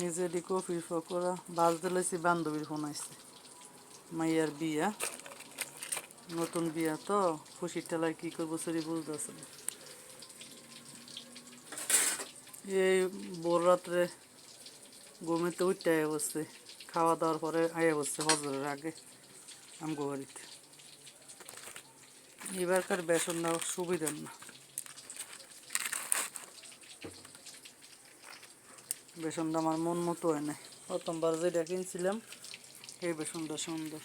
নিজেরই কফির পকোড়া বাজতে লইছি, বান্ধবীর ফোন আইছে। মাইয়ার বিয়া, নতুন বিয়া তো খুশির টেলায় কী করবো সেটি বুঝতেছে না। এই ভোর রাত্রে ঘুমেতে উঠতে আয়া বসছে, খাওয়া দাওয়ার পরে আয়া বসছে হজরের আগে আমগো বাড়িতে। এবারকার বেসনটা সুবিধার না, বেসনটা আমার মন মতো হয় না। প্রথমবার যেটা কিনছিলাম এই বেসনটা সুন্দর।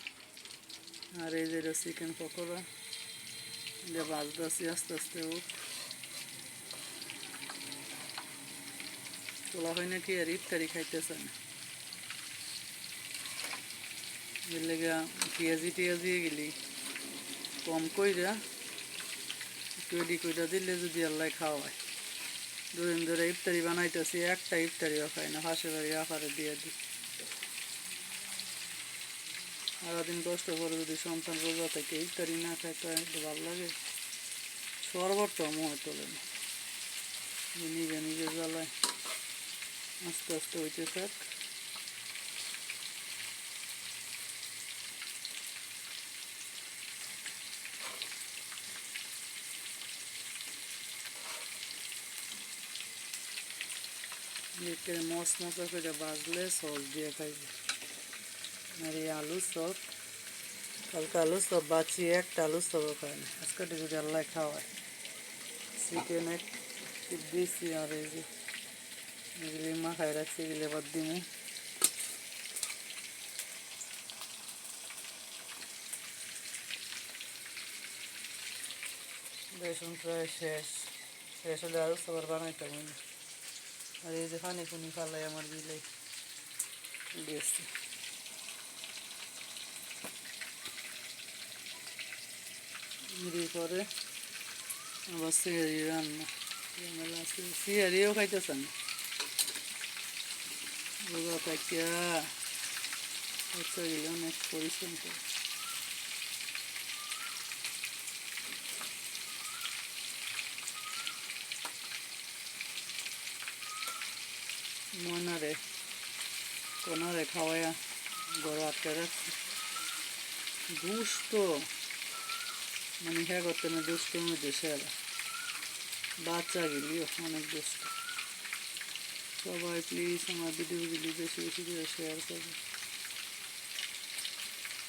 আর এই যেটা চিকেন পকোড়া, এটা ভাজতেছি আস্তে আস্তে। হোক তোলা হয় নাকি আর ইফতারি খাইতেছে না, এর লেগে পেঁয়াজি টিয়াজি গেলি কম কইরা একটু এডি কইরা দিলে যদি আল্লাহ খাওয়ায়। দুদিন ধরে ইফতারি বানাইতেছি, একটা ইফতারিও খাই না, পাশের বাড়ি আফারে দিয়ে দিই। সারাদিন কষ্ট করে যদি সন্তান রোজা থেকে ইফতারি না খায় তো একটু ভালো লাগে। শরবতটাও মনে তোলে না, নিজে নিজে জ্বালায়। আস্তে আস্তে হইতে থাক। মশ মশা করে বাজলে সস দিয়ে খাইবে। আর এই আলু চপ, কালকে আলু চপ বাঁচি, একটা আলু চপও খায় না। আজকে যদি আল্লাহ খাওয়ায়। চিকেন এক দিয়েছি, আর এই যে এগুলি মাখায় রাখছি, এগুলি আবার দিমু। বেসন প্রায় শেষ, শেষ হলে আলু চপ আর বানাইতে হবে না। আর এই যে পানি পুনি ফালাই আমার বিলে দিয়েছি। পরে আবার সিহারি রান্না, সিহারিও খাইতেছে না রোজা থাকিয়া। বাচ্চাগুলো অনেক পরিশ্রম করে। ময়নারে কোনারে খাওয়াইয়া গড় আটকে রাখছি। দুষ্ট মানে হ্যাঁ করতে না, দুষ্টর মধ্যে সেরা। বাচ্চা গেলিও অনেক দুষ্ট। সবাই প্লিজ আমার ভিডিওগুলি বেশি বেশি করে শেয়ার করবে।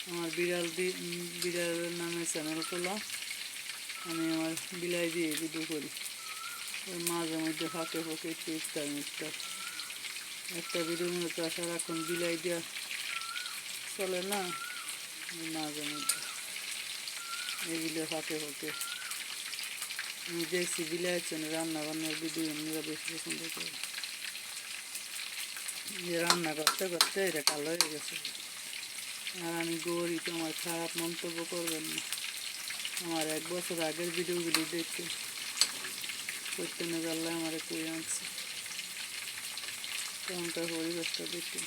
আমার বিড়ালের নামে চ্যানেল খোলা, আমি আমার বিলাই দিয়ে ভিডিও করি। ওই মাঝে মধ্যে ফাঁকে ফাঁকে একটু ইফতার মিফতার একটা ভিডিওর মধ্যে তো সারাক্ষণ বিলাই দেওয়া চলে না। মাঝে মধ্যে এগুলো ফাঁকে ফাঁকে আমি দেখছি বিলাই চ্যানেল রান্না বান্নার ভিডিও এমনিরা বেশি পছন্দ করে। যে রান্না করতে করতে এটা কালো হয়ে গেছে। আর আমি গরিব, আমার খারাপ মন্তব্য করবেন না। আমার 1 বছর আগের ভিডিওগুলি দেখে করতে না জানলে আমার কই আনছে তখনকার পরিবেশটা দেখে।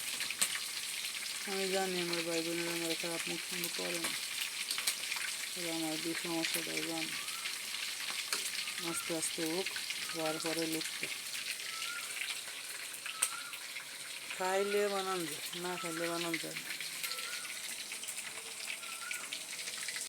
আমি জানি আমার ভাই বোনেরা আমার খারাপ মন্তব্য করে না, তবে আমার দুই সমস্যাটাও জানি। আস্তে আস্তে হোক, হওয়ার পরে লুকতে খাইলে বানান যায়, না খাইলে বানান যায় না।